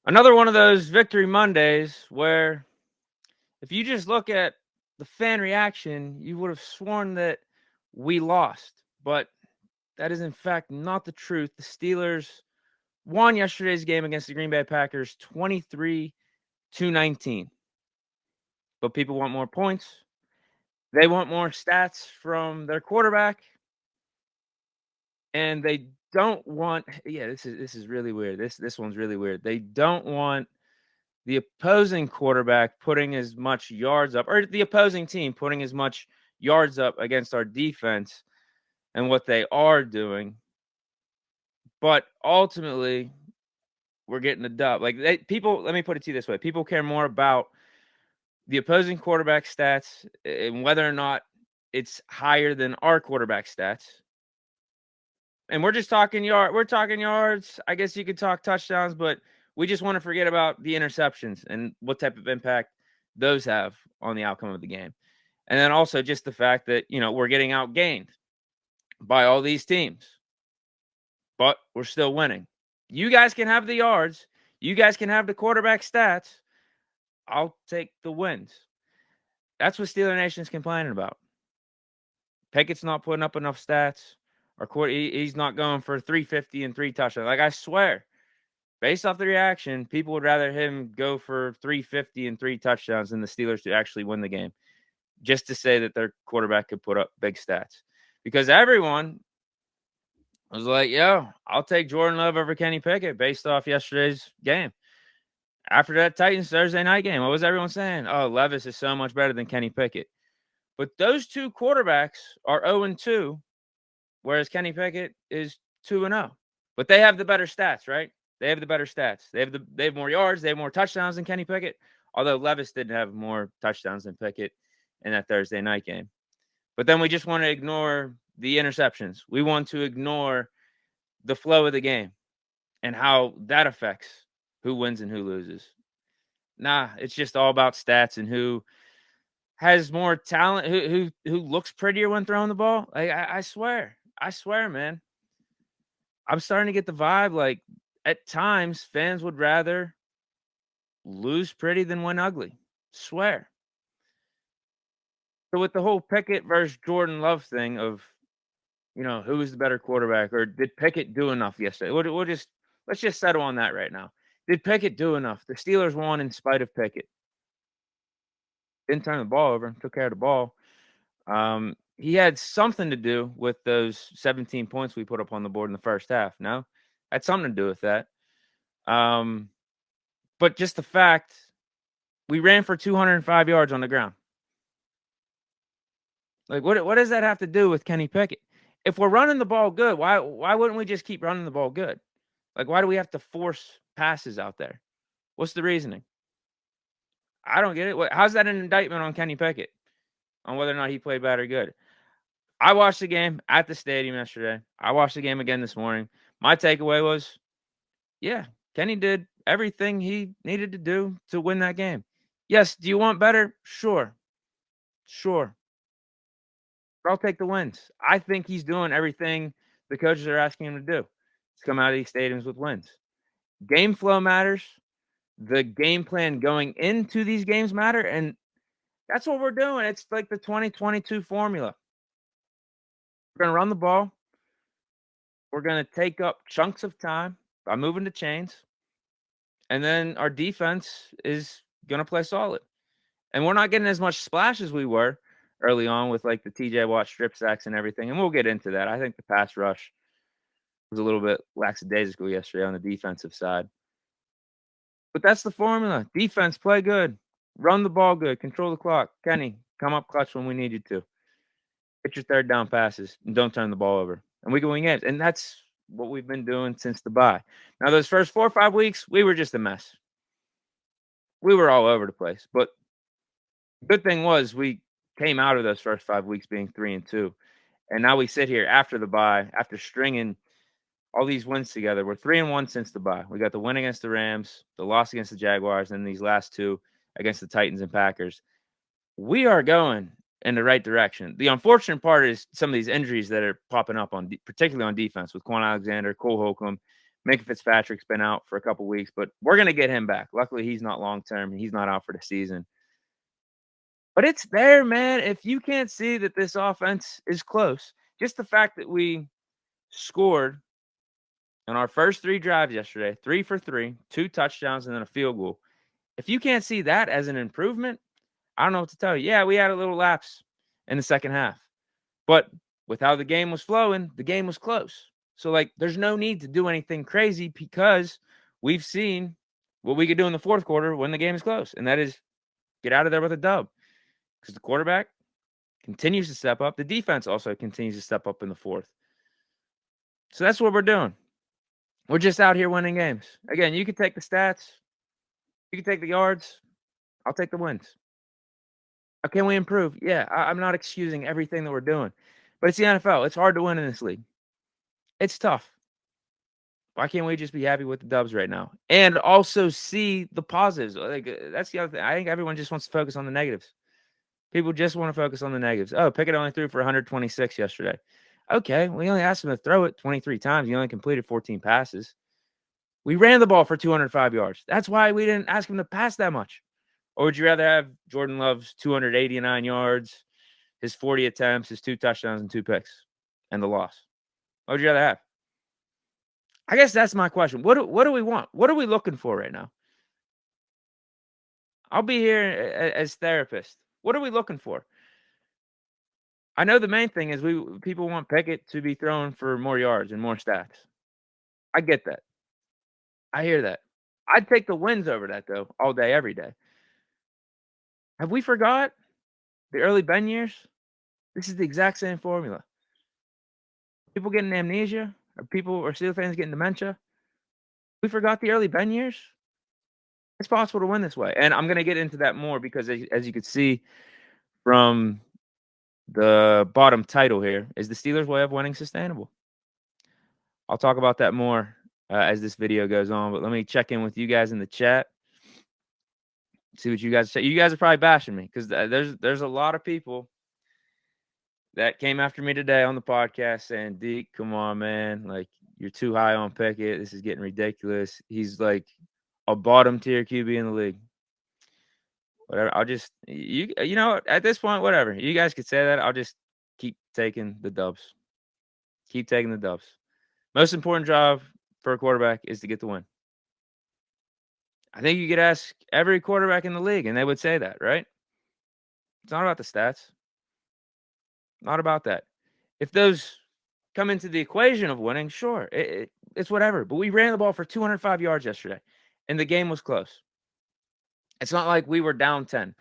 Another one of those Victory Mondays where if you just look at the fan reaction, you would have sworn that we lost. But that is, in fact, not the truth. The Steelers won yesterday's game against the Green Bay Packers 23-19. But people want more points. They want more stats from their quarterback. And they don't want this is really weird. This one's really weird. They don't want the opposing quarterback putting as much yards up, or the opposing team putting as much yards up against our defense and what they are doing. But ultimately, we're getting a dub. Let me put it to you this way. People care more about the opposing quarterback stats and whether or not it's higher than our quarterback stats. And we're just talking we're talking yards. I guess you could talk touchdowns, but we just want to forget about the interceptions and what type of impact those have on the outcome of the game. And then also just the fact that, we're getting outgained by all these teams, but we're still winning. You guys can have the yards. You guys can have the quarterback stats. I'll take the wins. That's what Steeler Nation's complaining about. Pickett's not putting up enough stats. He's not going for 350 and 3 touchdowns. I swear, based off the reaction, people would rather him go for 350 and 3 touchdowns than the Steelers to actually win the game, just to say that their quarterback could put up big stats. Because everyone was like, yo, I'll take Jordan Love over Kenny Pickett based off yesterday's game. After that Titans Thursday night game, what was everyone saying? Oh, Levis is so much better than Kenny Pickett. But those two quarterbacks are 0-2, whereas Kenny Pickett is 2-0. But they have the better stats, right? They have the better stats. They have more yards. They have more touchdowns than Kenny Pickett, although Levis didn't have more touchdowns than Pickett in that Thursday night game. But then we just want to ignore the interceptions. We want to ignore the flow of the game and how that affects who wins and who loses. Nah, it's just all about stats and who has more talent, who looks prettier when throwing the ball. I swear, man. I'm starting to get the vibe at times fans would rather lose pretty than win ugly. Swear. So with the whole Pickett versus Jordan Love thing of, who is the better quarterback, or did Pickett do enough yesterday? Let's just settle on that right now. Did Pickett do enough? The Steelers won in spite of Pickett. Didn't turn the ball over, took care of the ball. He had something to do with those 17 points we put up on the board in the first half. No, had something to do with that. But just the fact we ran for 205 yards on the ground. What does that have to do with Kenny Pickett? If we're running the ball good, why wouldn't we just keep running the ball good? Why do we have to force passes out there? What's the reasoning? I don't get it. How's that an indictment on Kenny Pickett on whether or not he played bad or good? I watched the game at the stadium yesterday. I watched the game again this morning. My takeaway was, yeah, Kenny did everything he needed to do to win that game. Yes, do you want better? Sure. But I'll take the wins. I think he's doing everything the coaches are asking him to do. To come out of these stadiums with wins. Game flow matters. The game plan going into these games matter, and that's what we're doing. It's like the 2022 formula. We're going to run the ball. We're going to take up chunks of time by moving the chains, and then our defense is going to play solid. And we're not getting as much splash as we were early on with the TJ Watt strip sacks and everything, and we'll get into that. I think the pass rush was a little bit lackadaisical yesterday on the defensive side. But that's the formula. Defense, play good. Run the ball good. Control the clock. Kenny, come up clutch when we need you to. Get your third down passes and don't turn the ball over. And we can wing it. And that's what we've been doing since the bye. Now, those first 4 or 5 weeks, we were just a mess. We were all over the place. But the good thing was we came out of those first 5 weeks being 3-2. And now we sit here after the bye, after stringing all these wins together. We're 3-1 since the bye. We got the win against the Rams, the loss against the Jaguars, and these last 2 against the Titans and Packers. We are going in the right direction. The unfortunate part is some of these injuries that are popping up particularly on defense with Quan Alexander, Cole Holcomb, Minka Fitzpatrick's been out for a couple weeks, but we're going to get him back. Luckily, he's not long-term. He's not out for the season. But it's there, man. If you can't see that this offense is close, just the fact that we scored on our first 3 drives yesterday, 3 for 3, 2 touchdowns, and then a field goal. If you can't see that as an improvement, I don't know what to tell you. Yeah, we had a little lapse in the second half. But with how the game was flowing, the game was close. So, like, there's no need to do anything crazy because we've seen what we could do in the fourth quarter when the game is close, and that is get out of there with a dub. Because the quarterback continues to step up. The defense also continues to step up in the fourth. So that's what we're doing. We're just out here winning games. Again, you can take the stats. You can take the yards. I'll take the wins. Can we improve? Yeah, I'm not excusing everything that we're doing. But it's the NFL. It's hard to win in this league. It's tough. Why can't we just be happy with the dubs right now? And also see the positives. Like, that's the other thing. I think everyone just wants to focus on the negatives. People just want to focus on the negatives. Oh, Pickett only threw for 126 yesterday. Okay, we only asked him to throw it 23 times. He only completed 14 passes. We ran the ball for 205 yards. That's why we didn't ask him to pass that much. Or would you rather have Jordan Love's 289 yards, his 40 attempts, his 2 touchdowns, and 2 picks, and the loss? What would you rather have? I guess that's my question. What do we want? What are we looking for right now? I'll be here as therapist. What are we looking for? I know the main thing is people want Pickett to be thrown for more yards and more stats. I get that. I hear that. I'd take the wins over that, though, all day, every day. Have we forgot the early Ben years? This is the exact same formula. People getting amnesia, or Steelers fans getting dementia. We forgot the early Ben years. It's possible to win this way. And I'm going to get into that more because, as you can see from the bottom title here, is the Steelers' way of winning sustainable? I'll talk about that more as this video goes on, but let me check in with you guys in the chat. See what you guys say. You guys are probably bashing me because there's a lot of people that came after me today on the podcast saying, Deke, come on, man. Like, you're too high on Pickett. This is getting ridiculous. He's like a bottom tier QB in the league. Whatever. I'll just, you know, at this point, whatever. You guys could say that. I'll just keep taking the dubs. Keep taking the dubs. Most important job for a quarterback is to get the win. I think you could ask every quarterback in the league, and they would say that, right? It's not about the stats. Not about that. If those come into the equation of winning, sure, it's whatever. But we ran the ball for 205 yards yesterday, and the game was close. It's not like we were down 10,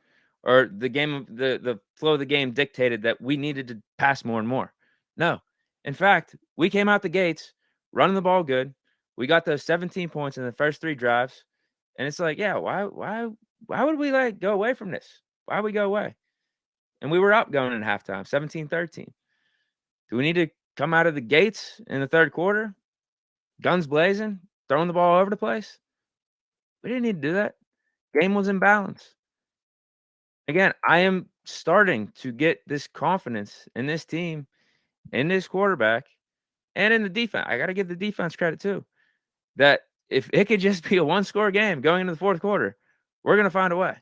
or the flow of the game dictated that we needed to pass more and more. No. In fact, we came out the gates running the ball good. We got those 17 points in the first 3 drives. And it's like, yeah, why would we go away from this? Why would we go away? And we were up going in halftime, 17-13. Do we need to come out of the gates in the third quarter, guns blazing, throwing the ball all over the place? We didn't need to do that. Game was in balance. Again, I am starting to get this confidence in this team, in this quarterback, and in the defense. I got to give the defense credit too. That if it could just be a 1-score game going into the fourth quarter, we're going to find a way.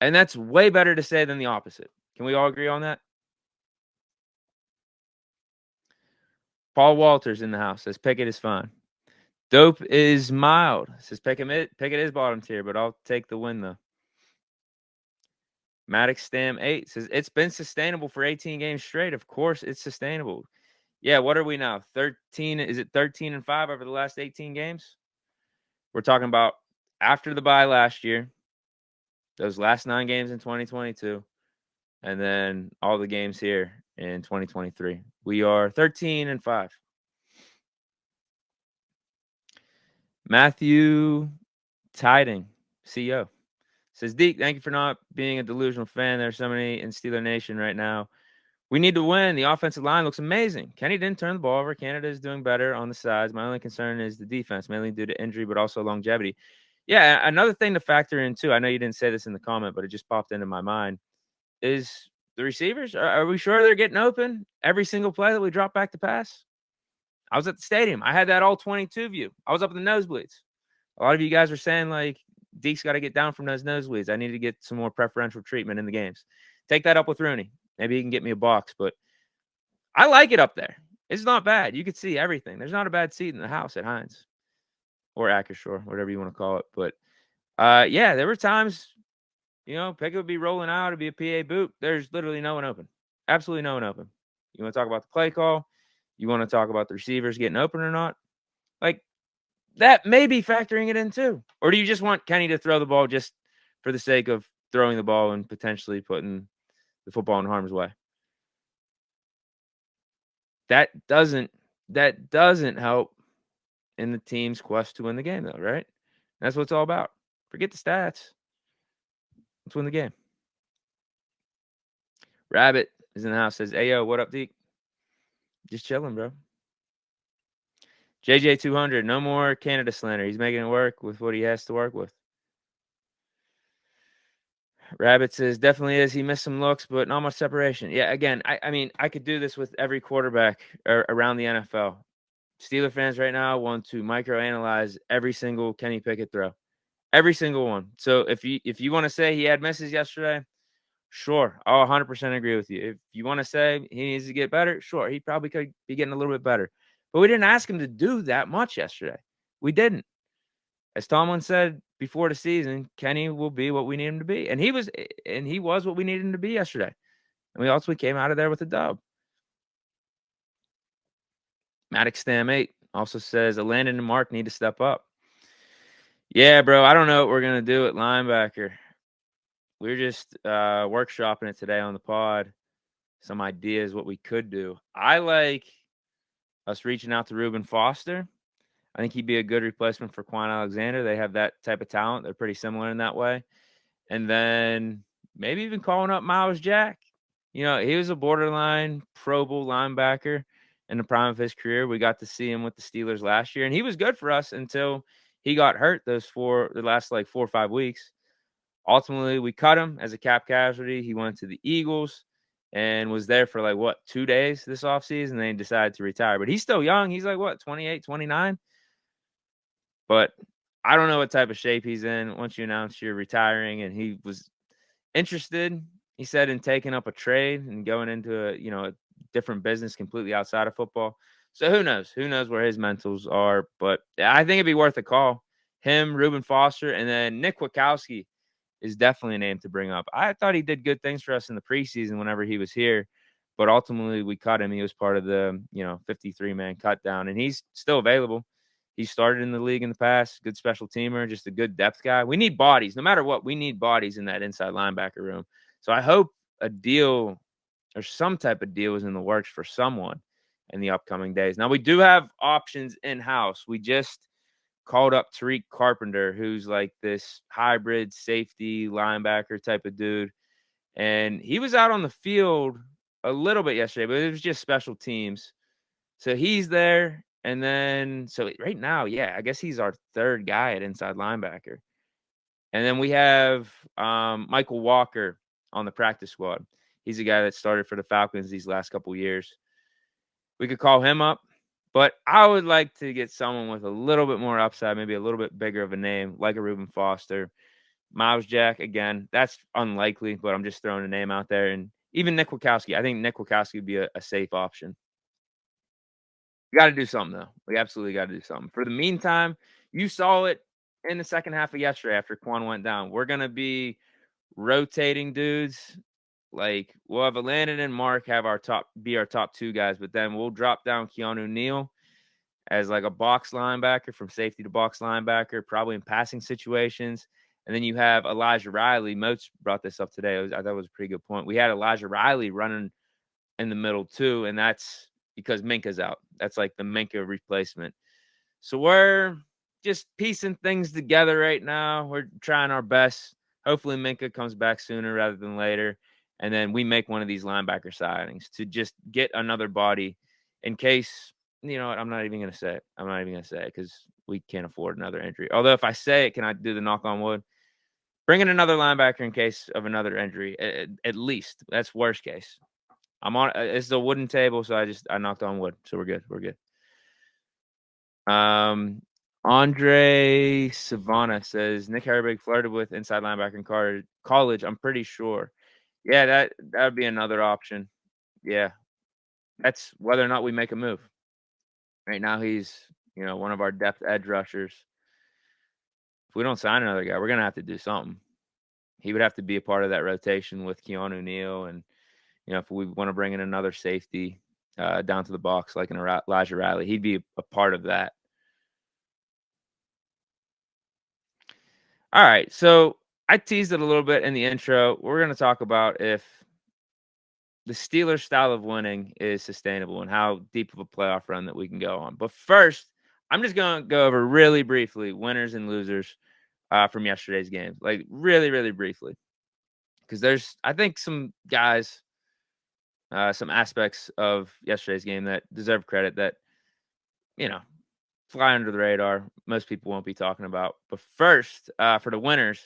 And that's way better to say than the opposite. Can we all agree on that? Paul Walters in the house says Pickett is fine. Dope is mild. Says Pickett is bottom tier, but I'll take the win though. Maddox Stam 8 says it's been sustainable for 18 games straight. Of course, it's sustainable. Yeah, what are we now? 13? Is it 13-5 over the last 18 games? We're talking about after the bye last year, those last 9 games in 2022, and then all the games here in 2023. We are 13-5. Matthew Tiding, CEO, says, Deke, thank you for not being a delusional fan. There's so many in Steeler Nation right now. We need to win. The offensive line looks amazing. Kenny didn't turn the ball over. Canada is doing better on the sides. My only concern is the defense, mainly due to injury, but also longevity. Yeah, another thing to factor in, too, I know you didn't say this in the comment, but it just popped into my mind, is the receivers. Are we sure they're getting open every single play that we drop back to pass? I was at the stadium. I had that all 22 view. I was up in the nosebleeds. A lot of you guys were saying, like, Deke's got to get down from those nosebleeds. I need to get some more preferential treatment in the games. Take that up with Rooney. Maybe he can get me a box, but I like it up there. It's not bad. You could see everything. There's not a bad seat in the house at Heinz or Ackershore, whatever you want to call it. But yeah, there were times, Pickett would be rolling out. It'd be a PA boot. There's literally no one open. Absolutely no one open. You want to talk about the play call? You want to talk about the receivers getting open or not? Like, that may be factoring it in too. Or do you just want Kenny to throw the ball just for the sake of throwing the ball and potentially putting the football in harm's way? That doesn't help in the team's quest to win the game, though, right? That's what it's all about. Forget the stats. Let's win the game. Rabbit is in the house. Says, "Hey, yo, what up, Deke? Just chilling, bro." JJ200, no more Canada slander. He's making it work with what he has to work with. Rabbit says, definitely is. He missed some looks, but not much separation. Yeah, again, I mean, I could do this with every quarterback around the NFL. Steeler fans right now want to microanalyze every single Kenny Pickett throw. Every single one. So if you want to say he had misses yesterday, sure, I'll 100% agree with you. If you want to say he needs to get better, sure, he probably could be getting a little bit better. But we didn't ask him to do that much yesterday. We didn't. As Tomlin said before the season, Kenny will be what we need him to be. And he was what we needed him to be yesterday. And we ultimately came out of there with a dub. Maddox Stam 8 also says, Landon and Mark need to step up. Yeah, bro, I don't know what we're going to do at linebacker. We're just workshopping it today on the pod. Some ideas what we could do. I like us reaching out to Reuben Foster. I think he'd be a good replacement for Quan Alexander. They have that type of talent. They're pretty similar in that way. And then maybe even calling up Miles Jack. He was a borderline Pro Bowl linebacker in the prime of his career. We got to see him with the Steelers last year, and he was good for us until he got hurt the last 4 or 5 weeks. Ultimately, we cut him as a cap casualty. He went to the Eagles and was there for 2 days this offseason, and then he decided to retire. But he's still young. He's 28, 29? But I don't know what type of shape he's in once you announce you're retiring. And he was interested, he said, in taking up a trade and going into a different business completely outside of football. So who knows? Who knows where his mentals are? But I think it'd be worth a call. Him, Reuben Foster, and then Nick Witkowski is definitely a name to bring up. I thought he did good things for us in the preseason whenever he was here, but ultimately we cut him. He was part of the 53-man cut down, and he's still available. He started in the league in the past, good special teamer, just a good depth guy. We need bodies. No matter what, we need bodies in that inside linebacker room. So I hope a deal or some type of deal is in the works for someone in the upcoming days. Now, we do have options in-house. We just called up Tariq Carpenter, who's like this hybrid safety linebacker type of dude. And he was out on the field a little bit yesterday, but it was just special teams. So he's there. And then, so right now, yeah, I guess he's our third guy at inside linebacker. And then we have Michael Walker on the practice squad. He's a guy that started for the Falcons these last couple of years. We could call him up, but I would like to get someone with a little bit more upside, maybe a little bit bigger of a name, like a Reuben Foster. Miles Jack, again, that's unlikely, but I'm just throwing a name out there. And even Nick Witkowski. I think Nick Witkowski would be a safe option. We got to do something, though. We absolutely got to do something. For the meantime, you saw it in the second half of yesterday after Quan went down. We're going to be rotating dudes. Like, we'll have Landon and Mark have our top 2 guys, but then we'll drop down Keanu Neal as like a box linebacker, from safety to box linebacker, probably in passing situations. And then you have Elijah Riley. Moats brought this up today. I thought it was a pretty good point. We had Elijah Riley running in the middle too, and that's because Minka's out. That's like the Minka replacement. So we're just piecing things together right now. We're trying our best. Hopefully Minka comes back sooner rather than later. And then we make one of these linebacker signings to just get another body in case, you know what, I'm not even going to say it. I'm not even going to say it because we can't afford another injury. Although if I say it, can I do the knock on wood? Bring in another linebacker in case of another injury, at least. That's worst case. I'm on. It's a wooden table, so I knocked on wood, so we're good. We're good. Andre Savannah says Nick Herbig flirted with inside linebacker in college. I'm pretty sure. Yeah, that would be another option. Yeah, that's whether or not we make a move. Right now, he's one of our depth edge rushers. If we don't sign another guy, we're gonna have to do something. He would have to be a part of that rotation with Keanu Neal, and if we want to bring in another safety down to the box like an Elijah Riley, he'd be a part of that. All right, so I teased it a little bit in the intro. We're going to talk about if the Steelers' style of winning is sustainable and how deep of a playoff run that we can go on. But first, I'm just going to go over really briefly winners and losers from yesterday's game, like really, really briefly, because there's, I think, some guys, some aspects of yesterday's game that deserve credit that, fly under the radar. Most people won't be talking about. But first, for the winners,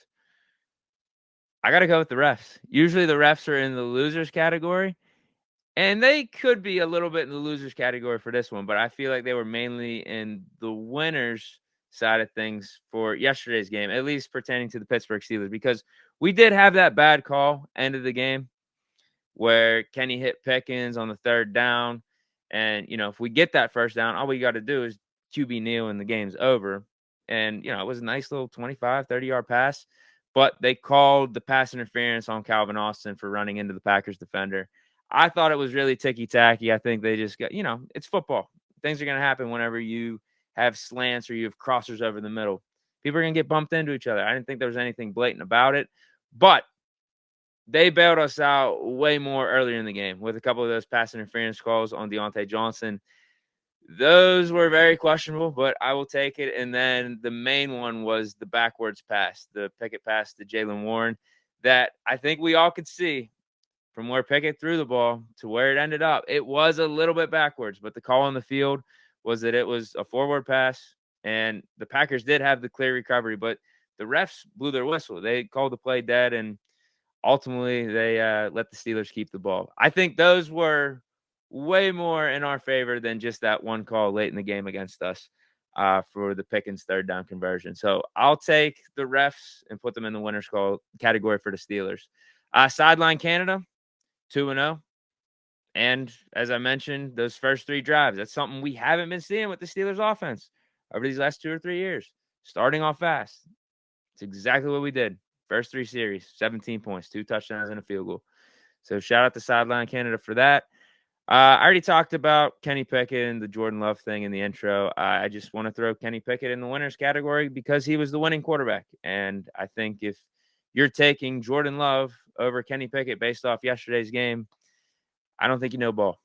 I got to go with the refs. Usually the refs are in the losers category, and they could be a little bit in the losers category for this one, but I feel like they were mainly in the winners side of things for yesterday's game, at least pertaining to the Pittsburgh Steelers, because we did have that bad call end of the game where Kenny hit Pickens on the third down. And, if we get that first down, all we got to do is QB kneel and the game's over. And, it was a nice little 25, 30-yard pass. But they called the pass interference on Calvin Austin for running into the Packers defender. I thought it was really ticky-tacky. I think they just got, it's football. Things are going to happen whenever you have slants or you have crossers over the middle. People are going to get bumped into each other. I didn't think there was anything blatant about it. But they bailed us out way more earlier in the game with a couple of those pass interference calls on Deontay Johnson. Those were very questionable, but I will take it. And then the main one was the backwards pass, the Pickett pass to Jaylen Warren, that I think we all could see from where Pickett threw the ball to where it ended up. It was a little bit backwards, but the call on the field was that it was a forward pass, and the Packers did have the clear recovery, but the refs blew their whistle. They called the play dead, and ultimately they let the Steelers keep the ball. I think those were way more in our favor than just that one call late in the game against us for the Pickens third down conversion. So I'll take the refs and put them in the winner's call category for the Steelers. Sideline Canada, 2-0. And as I mentioned, those first three drives, that's something we haven't been seeing with the Steelers offense over these last 2 or 3 years. Starting off fast. It's exactly what we did. First 3 series, 17 points, 2 touchdowns, and a field goal. So shout out to Sideline Canada for that. I already talked about Kenny Pickett and the Jordan Love thing in the intro. I just want to throw Kenny Pickett in the winners category because he was the winning quarterback. And I think if you're taking Jordan Love over Kenny Pickett based off yesterday's game, I don't think you know ball.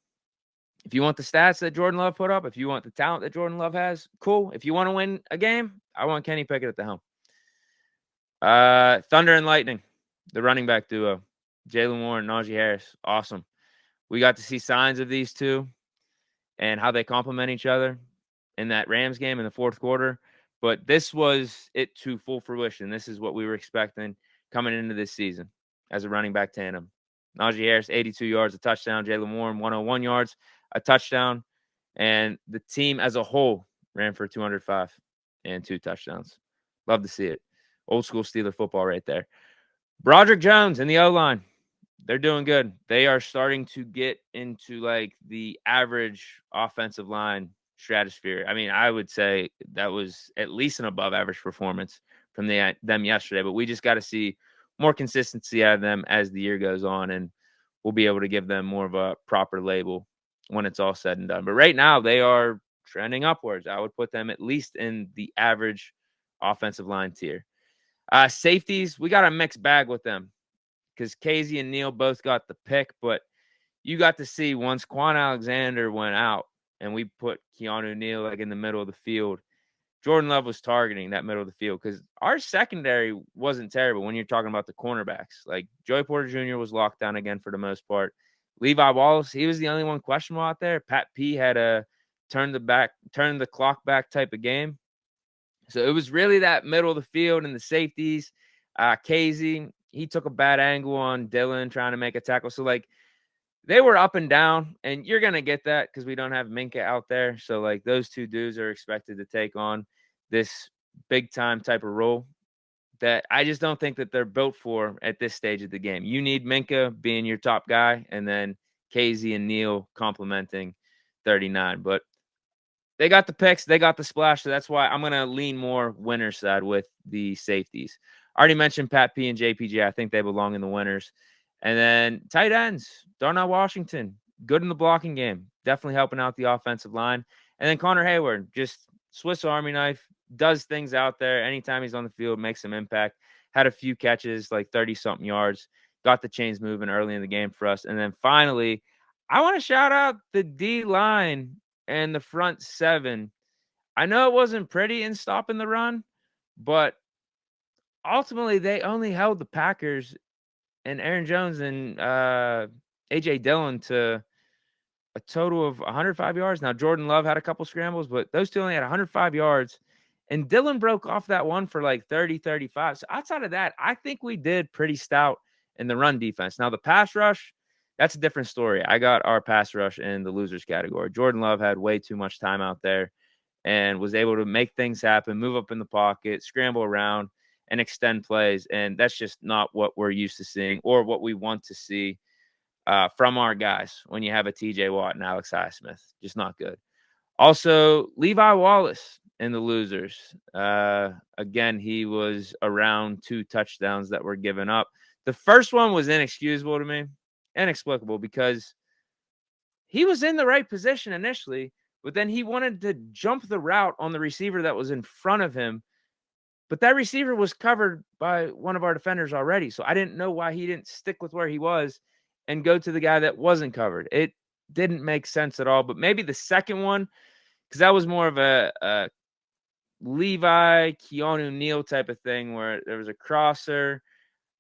If you want the stats that Jordan Love put up, if you want the talent that Jordan Love has, cool. If you want to win a game, I want Kenny Pickett at the helm. Thunder and Lightning, the running back duo, Jaylen Warren, Najee Harris, awesome. We got to see signs of these two and how they complement each other in that Rams game in the fourth quarter. But this was it to full fruition. This is what we were expecting coming into this season as a running back tandem. Najee Harris, 82 yards, a touchdown. Jaylen Warren, 101 yards, a touchdown. And the team as a whole ran for 205 and 2 touchdowns. Love to see it. Old school Steeler football right there. Broderick Jones and the O-line, they're doing good. They are starting to get into like the average offensive line stratosphere. I mean, I would say that was at least an above average performance from them yesterday, but we just got to see more consistency out of them as the year goes on, and we'll be able to give them more of a proper label when it's all said and done. But right now they are trending upwards. I would put them at least in the average offensive line tier. Safeties, we got a mixed bag with them because Casey and Neal both got the pick, but you got to see once Quan Alexander went out and we put Keanu Neal like in the middle of the field, Jordan Love was targeting that middle of the field because our secondary wasn't terrible when you're talking about the cornerbacks. Like Joey Porter Jr. was locked down again for the most part. Levi Wallace, he was the only one questionable out there. Pat P had a turn the clock back type of game. So it was really that middle of the field and the safeties. Casey, he took a bad angle on Dylan trying to make a tackle. So, like, they were up and down, and you're going to get that because we don't have Minka out there. So, like, those two dudes are expected to take on this big time type of role that I just don't think that they're built for at this stage of the game. You need Minka being your top guy, and then KZ and Neal complementing 39. But they got the picks, they got the splash, so that's why I'm going to lean more winner side with the safeties. I already mentioned Pat P and JPJ. I think they belong in the winners. And then tight ends, Darnell Washington, good in the blocking game, definitely helping out the offensive line. And then Connor Hayward, just Swiss Army knife, does things out there. Anytime he's on the field, makes some impact. Had a few catches, like 30-something yards, got the chains moving early in the game for us. And then finally, I want to shout out the D-line and the front seven. I know it wasn't pretty in stopping the run, but ultimately they only held the Packers and Aaron Jones and A.J. Dillon to a total of 105 yards. Now, Jordan Love had a couple scrambles, but those two only had 105 yards. And Dillon broke off that one for like 30, 35. So outside of that, I think we did pretty stout in the run defense. Now, the pass rush, that's a different story. I got our pass rush in the losers category. Jordan Love had way too much time out there and was able to make things happen, move up in the pocket, scramble around, and extend plays. And that's just not what we're used to seeing or what we want to see from our guys when you have a TJ Watt and Alex Highsmith. Just not good. Also, Levi Wallace in the losers. Again, he was around 2 touchdowns that were given up. The first one was inexcusable to me, inexplicable, because he was in the right position initially, but then he wanted to jump the route on the receiver that was in front of him. But that receiver was covered by one of our defenders already. So I didn't know why he didn't stick with where he was and go to the guy that wasn't covered. It didn't make sense at all. But maybe the second one, because that was more of a Levi, Keanu Neal type of thing where there was a crosser.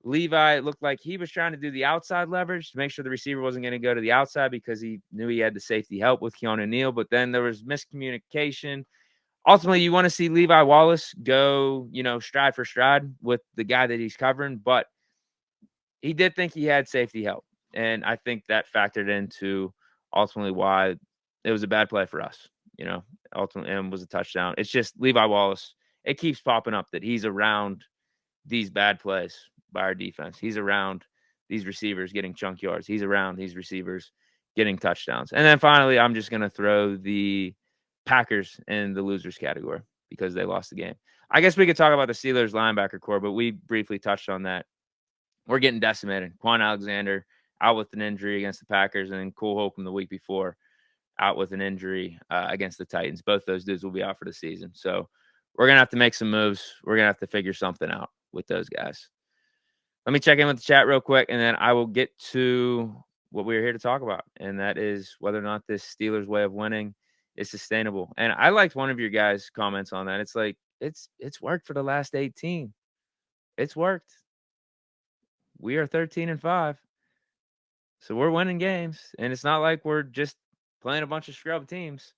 Levi, it looked like he was trying to do the outside leverage to make sure the receiver wasn't going to go to the outside because he knew he had the safety help with Keanu Neal. But then there was miscommunication. Ultimately, you want to see Levi Wallace go, stride for stride with the guy that he's covering, but he did think he had safety help. And I think that factored into ultimately why it was a bad play for us, ultimately, and was a touchdown. It's just Levi Wallace. It keeps popping up that he's around these bad plays by our defense. He's around these receivers getting chunk yards. He's around these receivers getting touchdowns. And then finally, I'm just going to throw the Packers in the losers category because they lost the game. I guess we could talk about the Steelers linebacker core, but we briefly touched on that. We're getting decimated. Quan Alexander out with an injury against the Packers, and then Cole Holcomb the week before out with an injury against the Titans. Both those dudes will be out for the season. So we're going to have to make some moves. We're going to have to figure something out with those guys. Let me check in with the chat real quick, and then I will get to what we're here to talk about, and that is whether or not this Steelers way of winning is sustainable. And I liked one of your guys' comments on that. It's like, it's worked for the last 18. It's worked. We are 13-5. So we're winning games. And it's not like we're just playing a bunch of scrub teams.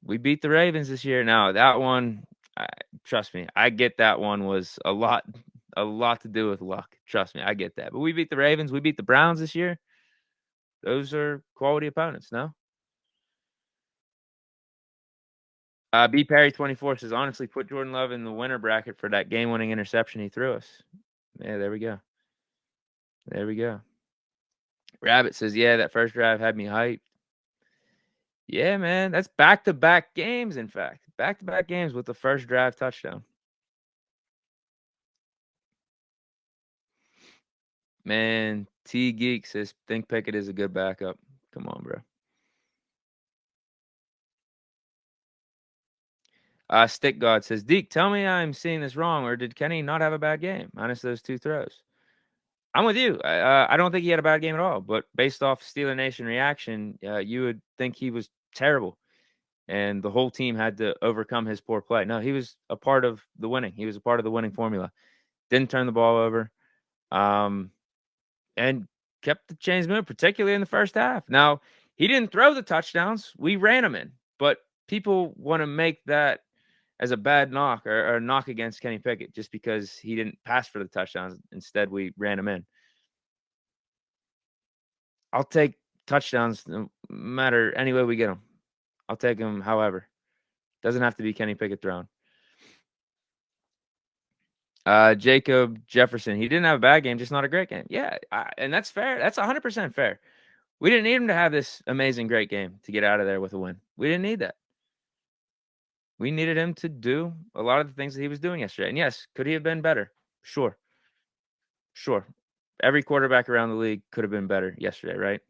We beat the Ravens this year. Now, that one, trust me, I get that one was a lot to do with luck. Trust me, I get that. But we beat the Ravens. We beat the Browns this year. Those are quality opponents, no? B Perry 24 says, honestly, put Jordan Love in the winner bracket for that game-winning interception he threw us. Yeah, there we go. There we go. Rabbit says, yeah, that first drive had me hyped. Yeah, man, that's back-to-back games, in fact. Back-to-back games with the first drive touchdown. Man, T Geek says, think Pickett is a good backup. Come on, bro. Stick God says, Deke, tell me I'm seeing this wrong, or did Kenny not have a bad game, minus those 2 throws? I'm with you. I don't think he had a bad game at all, but based off Steeler Nation reaction, you would think he was terrible, and the whole team had to overcome his poor play. No, he was a part of the winning. He was a part of the winning formula. Didn't turn the ball over, and kept the chains moving, particularly in the first half. Now, he didn't throw the touchdowns. We ran him in, but people want to make that as a bad knock or a knock against Kenny Pickett just because he didn't pass for the touchdowns. Instead, we ran him in. I'll take touchdowns no matter any way we get them. I'll take them however. Doesn't have to be Kenny Pickett thrown. Jacob Jefferson, he didn't have a bad game, just not a great game. Yeah, and that's fair. That's 100% fair. We didn't need him to have this amazing, great game to get out of there with a win. We didn't need that. We needed him to do a lot of the things that he was doing yesterday. And yes, could he have been better? Sure. Sure. Every quarterback around the league could have been better yesterday, right?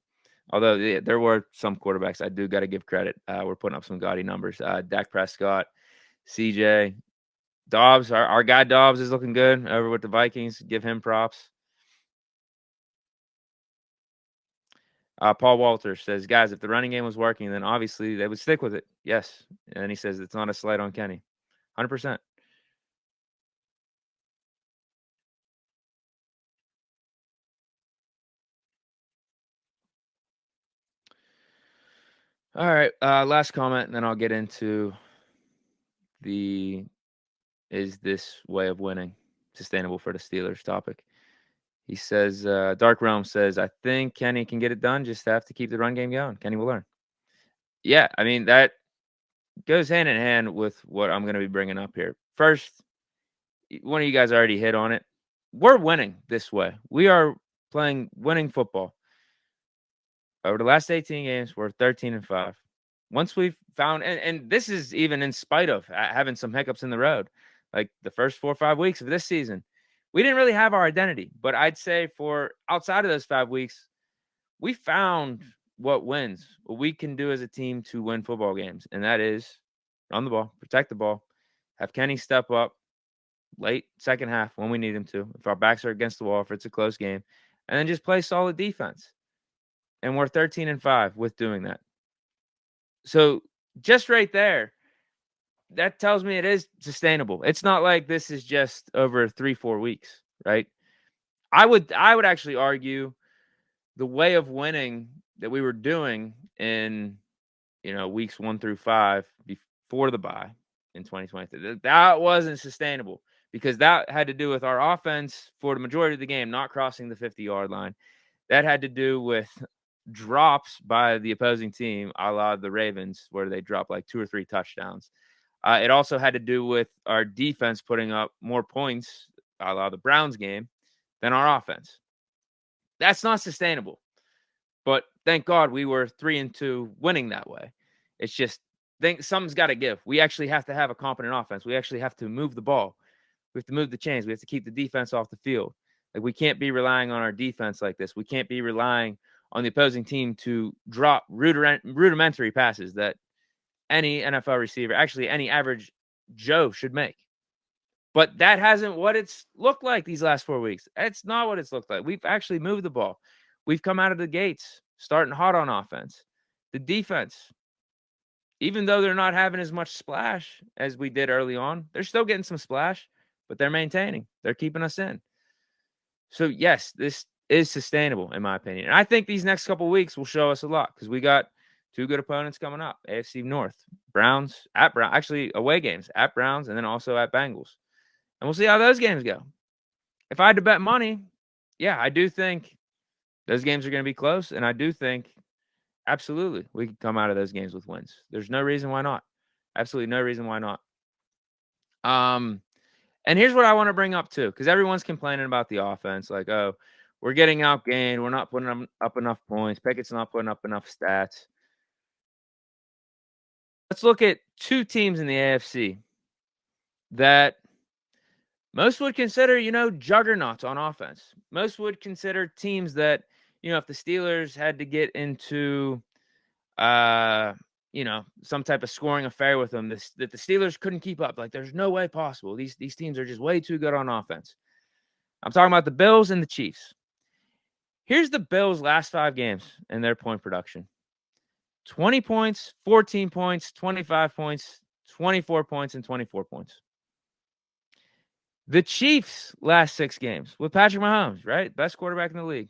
Although there were some quarterbacks I do got to give credit. We're putting up some gaudy numbers. Dak Prescott, CJ, Dobbs, our guy Dobbs is looking good over with the Vikings. Give him props. Paul Walter says, guys, if the running game was working, then obviously they would stick with it. Yes. And he says it's not a slight on Kenny. 100%. All right. Last comment, and then I'll get into is this way of winning sustainable for the Steelers topic. He says, Dark Realm says, I think Kenny can get it done. Just have to keep the run game going. Kenny will learn. Yeah, I mean, that goes hand in hand with what I'm going to be bringing up here. First, one of you guys already hit on it. We're winning this way. We are playing winning football. Over the last 18 games, we're 13-5. Once we've found, and this is even in spite of having some hiccups in the road, like the first 4 or 5 weeks of this season, we didn't really have our identity. But I'd say for outside of those 5 weeks, we found what wins, what we can do as a team to win football games. And that is run the ball, protect the ball, have Kenny step up late second half when we need him to, if our backs are against the wall, if it's a close game, and then just play solid defense. And we're 13-5 with doing that. So just right there, that tells me it is sustainable. It's not like this is just over 3-4 weeks, right? I would actually argue the way of winning that we were doing in weeks 1 through 5 before the bye in 2023, that wasn't sustainable because that had to do with our offense for the majority of the game not crossing the 50-yard line. That had to do with drops by the opposing team, a la the Ravens, where they drop like 2 or 3 touchdowns. It also had to do with our defense putting up more points, a la the Browns game, than our offense. That's not sustainable. But thank God we were 3-2 winning that way. It's just something's got to give. We actually have to have a competent offense. We actually have to move the ball. We have to move the chains. We have to keep the defense off the field. Like, we can't be relying on our defense like this. We can't be relying on the opposing team to drop rudimentary passes that any NFL receiver, actually any average Joe, should make. But that hasn't what it's looked like these last 4 weeks. It's not what it's looked like. We've actually moved the ball. We've come out of the gates starting hot on offense. The defense, even though they're not having as much splash as we did early on, they're still getting some splash, but they're maintaining. They're keeping us in. So, yes, this is sustainable, in my opinion. And I think these next couple of weeks will show us a lot because we got 2 good opponents coming up. AFC North, Browns, at Browns, actually away games, at Browns, and then also at Bengals. And we'll see how those games go. If I had to bet money, yeah, I do think those games are going to be close. And I do think, absolutely, we can come out of those games with wins. There's no reason why not. Absolutely no reason why not. And here's what I want to bring up too, because everyone's complaining about the offense. Like, oh, we're getting outgained. We're not putting up enough points. Pickett's not putting up enough stats. Let's look at 2 teams in the AFC that most would consider, juggernauts on offense. Most would consider teams that, if the Steelers had to get into, some type of scoring affair with them, that the Steelers couldn't keep up. Like, there's no way possible. These teams are just way too good on offense. I'm talking about the Bills and the Chiefs. Here's the Bills' last 5 games and their point production. 20 points, 14 points, 25 points, 24 points, and 24 points. The Chiefs' last 6 games with Patrick Mahomes, right? Best quarterback in the league.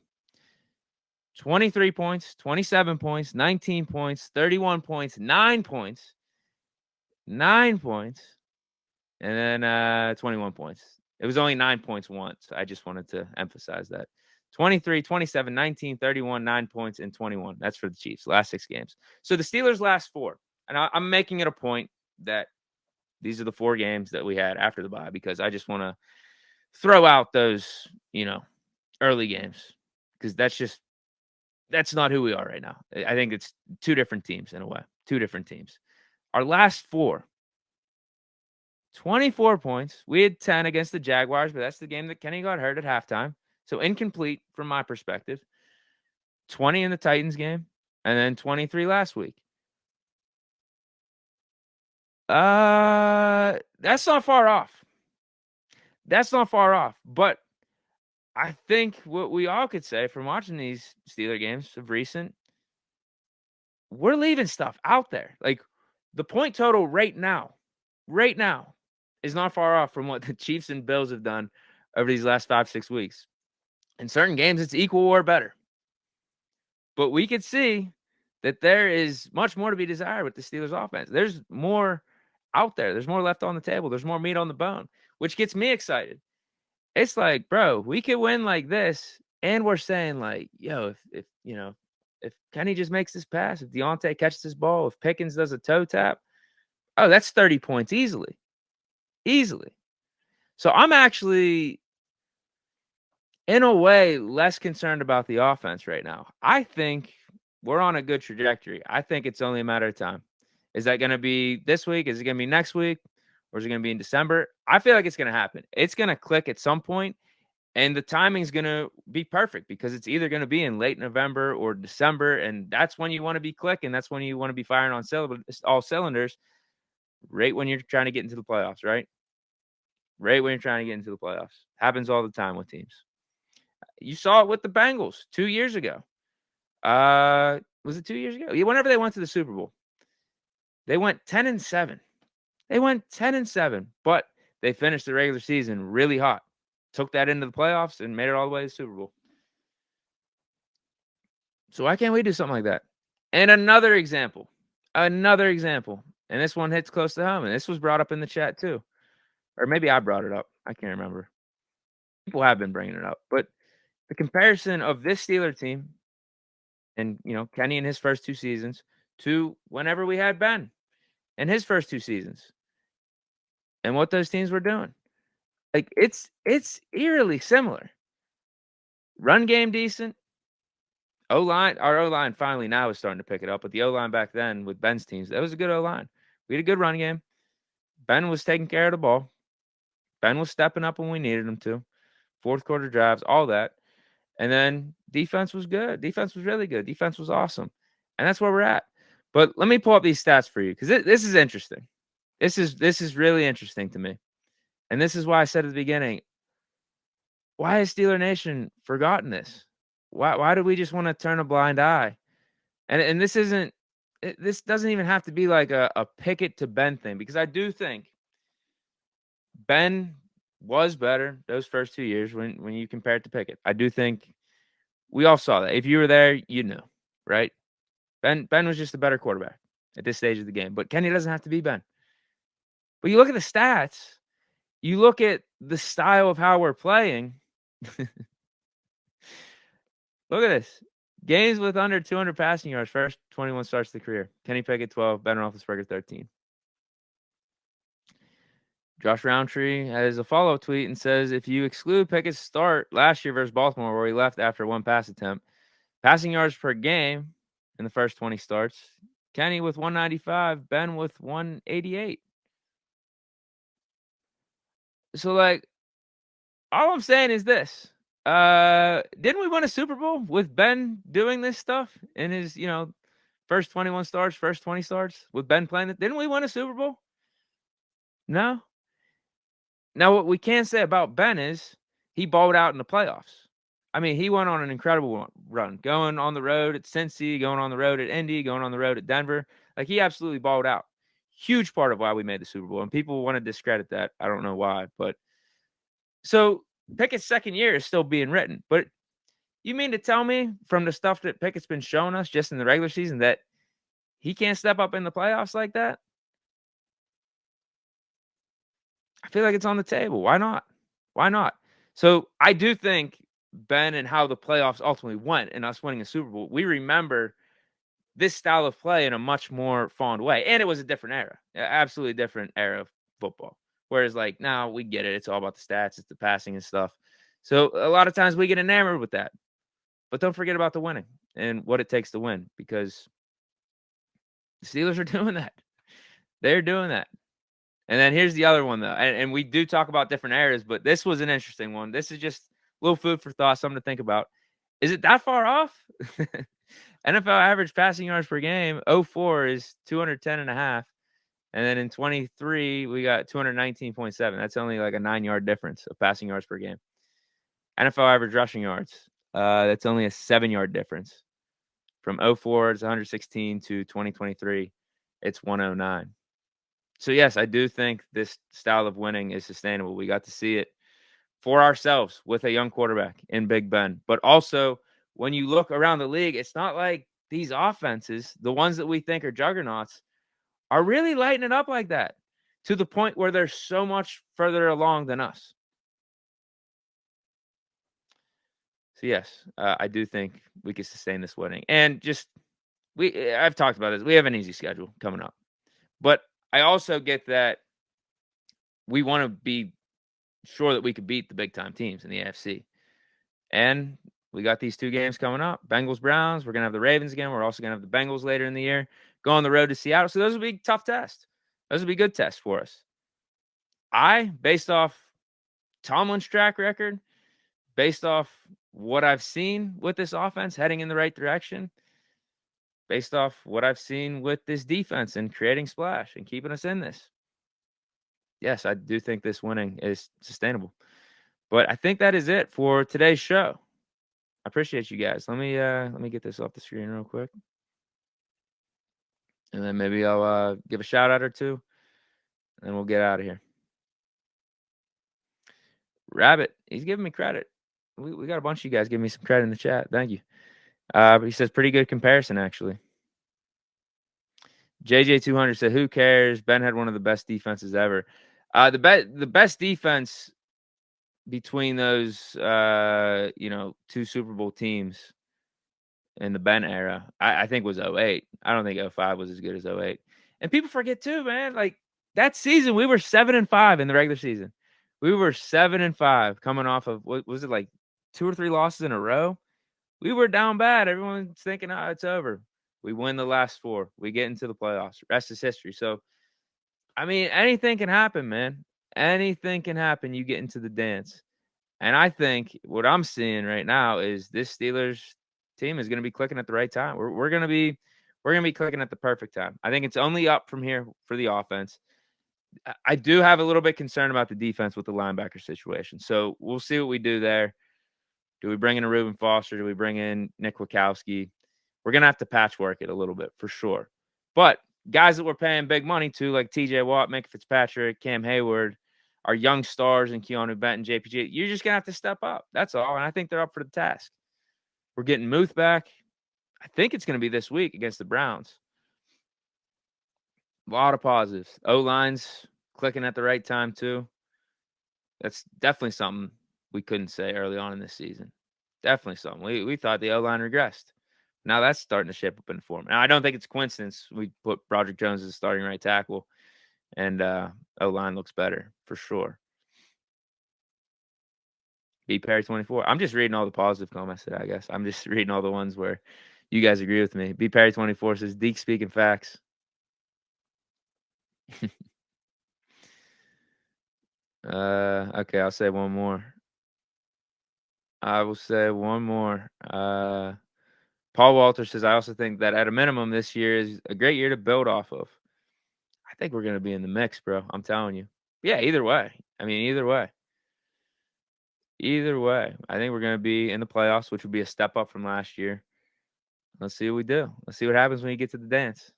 23 points, 27 points, 19 points, 31 points, 9 points, and then 21 points. It was only 9 points once. I just wanted to emphasize that. 23, 27, 19, 31, 9 points, and 21. That's for the Chiefs, last 6 games. So the Steelers' last 4. And I'm making it a point that these are the 4 games that we had after the bye because I just want to throw out those, early games because that's not who we are right now. I think it's 2 different teams in a way, 2 different teams. Our last 4, 24 points. We had 10 against the Jaguars, but that's the game that Kenny got hurt at halftime. So incomplete from my perspective. 20 in the Titans game, and then 23 last week. That's not far off. That's not far off. But I think what we all could say from watching these Steeler games of recent, we're leaving stuff out there. Like the point total right now, is not far off from what the Chiefs and Bills have done over these last 5-6 weeks. In certain games, it's equal or better. But we could see that there is much more to be desired with the Steelers offense. There's more out there. There's more left on the table. There's more meat on the bone, which gets me excited. It's like, bro, we could win like this. And we're saying like, yo, if Kenny just makes this pass, if Deontay catches this ball, if Pickens does a toe tap, oh, that's 30 points easily. Easily. So I'm actually, in a way, less concerned about the offense right now. I think we're on a good trajectory. I think it's only a matter of time. Is that going to be this week? Is it going to be next week? Or is it going to be in December? I feel like it's going to happen. It's going to click at some point, and the timing's going to be perfect because it's either going to be in late November or December, and that's when you want to be clicking. That's when you want to be firing on all cylinders, right when you're trying to get into the playoffs, right? Right when you're trying to get into the playoffs. Happens all the time with teams. You saw it with the Bengals 2 years ago. Was it 2 years ago? Yeah, whenever they went to the Super Bowl. They went 10-7. They went 10-7, but they finished the regular season really hot. Took that into the playoffs and made it all the way to the Super Bowl. So why can't we do something like that? And another example, and this one hits close to home, and this was brought up in the chat too. Or maybe I brought it up. I can't remember. People have been bringing it up, but the comparison of this Steeler team and, Kenny in his first 2 seasons to whenever we had Ben in his first 2 seasons and what those teams were doing. Like it's eerily similar. Run game decent. O-line, our O-line finally now is starting to pick it up, but the O-line back then with Ben's teams, that was a good O-line. We had a good run game. Ben was taking care of the ball. Ben was stepping up when we needed him to. Fourth quarter drives, all that. And then defense was good. Defense was really good. Defense was awesome. And that's where we're at. But let me pull up these stats for you because this is interesting. This is really interesting to me. And this is why I said at the beginning, why has Steeler Nation forgotten this? Why do we just want to turn a blind eye? And this doesn't even have to be like a Pickett to Ben thing because I do think Ben was better those first 2 years when you compare it to Pickett. I do think we all saw that. If you were there, you knew, right? Ben was just a better quarterback at this stage of the game. But Kenny doesn't have to be Ben. But you look at the stats, you look at the style of how we're playing. Look at this. Games with under 200 passing yards, first 21 starts of the career. Kenny Pickett, 12. Ben Roethlisberger, 13. Josh Roundtree has a follow-up tweet and says, if you exclude Pickett's start last year versus Baltimore where he left after 1 pass attempt, passing yards per game in the first 20 starts, Kenny with 195, Ben with 188. So, like, all I'm saying is this. Didn't we win a Super Bowl with Ben doing this stuff in his, first 21 starts, first 20 starts with Ben playing it? Didn't we win a Super Bowl? No. Now, what we can say about Ben is he balled out in the playoffs. I mean, he went on an incredible run, going on the road at Cincy, going on the road at Indy, going on the road at Denver. Like, he absolutely balled out. Huge part of why we made the Super Bowl. And people want to discredit that. I don't know why. But so Pickett's second year is still being written. But you mean to tell me from the stuff that Pickett's been showing us just in the regular season that he can't step up in the playoffs like that? I feel like it's on the table. Why not? Why not? So I do think Ben and how the playoffs ultimately went and us winning a Super Bowl, we remember this style of play in a much more fond way. And it was a different era, absolutely different era of football. Whereas, like, now we get it. It's all about the stats, it's the passing and stuff. So a lot of times we get enamored with that. But don't forget about the winning and what it takes to win, because the Steelers are doing that. They're doing that. And then here's the other one, though. And we do talk about different eras, but this was an interesting one. This is just a little food for thought, something to think about. Is it that far off? NFL average passing yards per game, 04 is 210.5. And then in 23, we got 219.7. That's only like a 9-yard difference of passing yards per game. NFL average rushing yards, that's only a 7-yard difference. From 04, it's 116 to 2023, it's 109. So, yes, I do think this style of winning is sustainable. We got to see it for ourselves with a young quarterback in Big Ben. But also, when you look around the league, it's not like these offenses, the ones that we think are juggernauts, are really lighting it up like that to the point where they're so much further along than us. So, yes, I do think we can sustain this winning. And just, I've talked about this. We have an easy schedule coming up. But I also get that we want to be sure that we could beat the big-time teams in the AFC. And we got these 2 games coming up. Bengals, Browns. We're going to have the Ravens again. We're also going to have the Bengals later in the year. Go on the road to Seattle. So those will be tough tests. Those will be good tests for us. Based off Tomlin's track record, based off what I've seen with this offense heading in the right direction, based off what I've seen with this defense and creating splash and keeping us in this, yes, I do think this winning is sustainable. But I think that is it for today's show. I appreciate you guys. Let me get this off the screen real quick. And then maybe I'll give a shout out or two, and we'll get out of here. Rabbit, he's giving me credit. We got a bunch of you guys giving me some credit in the chat. Thank you. But he says pretty good comparison, actually. JJ200 said, who cares? Ben had one of the best defenses ever. The best defense between those 2 Super Bowl teams in the Ben era, I think was 08. I don't think 05 was as good as 08. And people forget too, man. Like, that season, we were 7-5 in the regular season. We were 7-5 coming off of, what was it, like 2 or 3 losses in a row? We were down bad. Everyone's thinking, it's over. We win the last 4. We get into the playoffs. Rest is history. So, I mean, anything can happen, man. Anything can happen. You get into the dance. And I think what I'm seeing right now is this Steelers team is going to be clicking at the right time. We're going to be clicking at the perfect time. I think it's only up from here for the offense. I do have a little bit concerned about the defense with the linebacker situation. So we'll see what we do there. Do we bring in a Reuben Foster? Do we bring in Nick Wachowski? We're going to have to patchwork it a little bit for sure. But guys that we're paying big money to, like TJ Watt, Minkah Fitzpatrick, Cam Hayward, our young stars in Keanu Benton, JPG, you're just going to have to step up. That's all. And I think they're up for the task. We're getting Muth back. I think it's going to be this week against the Browns. A lot of positives. O-line's clicking at the right time, too. That's definitely something we couldn't say early on in this season. Definitely something. We thought the O-line regressed. Now that's starting to shape up in form. And I don't think it's a coincidence we put Broderick Jones as a starting right tackle, and O-line looks better for sure. B. Perry 24. I'm just reading all the positive comments today, I guess. I'm just reading all the ones where you guys agree with me. B. Perry 24 says, Deke speaking facts. Okay, I'll say one more. I will say one more. Paul Walter says, I also think that at a minimum, this year is a great year to build off of. I think we're going to be in the mix, bro. I'm telling you. Yeah, either way. I mean, either way. Either way. I think we're going to be in the playoffs, which would be a step up from last year. Let's see what we do. Let's see what happens when you get to the dance.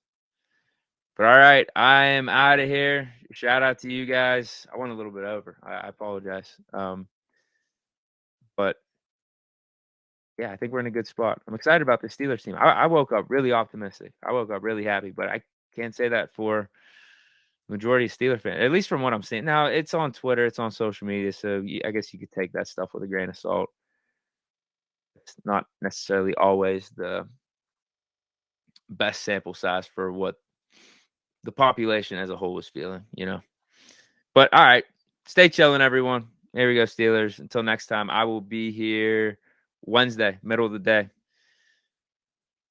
But all right, I am out of here. Shout out to you guys. I went a little bit over. I apologize. But yeah, I think we're in a good spot. I'm excited about the Steelers team. I woke up really optimistic. I woke up really happy, but I can't say that for majority of Steelers fans, at least from what I'm seeing. Now, it's on Twitter, it's on social media, so I guess you could take that stuff with a grain of salt. it's not necessarily always the best sample size for what the population as a whole was feeling, you know. But all right, stay chilling, everyone. Here we go, Steelers. Until next time, I will be here Wednesday, middle of the day.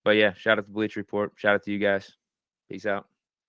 But yeah, shout out to Bleach Report. Shout out to you guys. Peace out.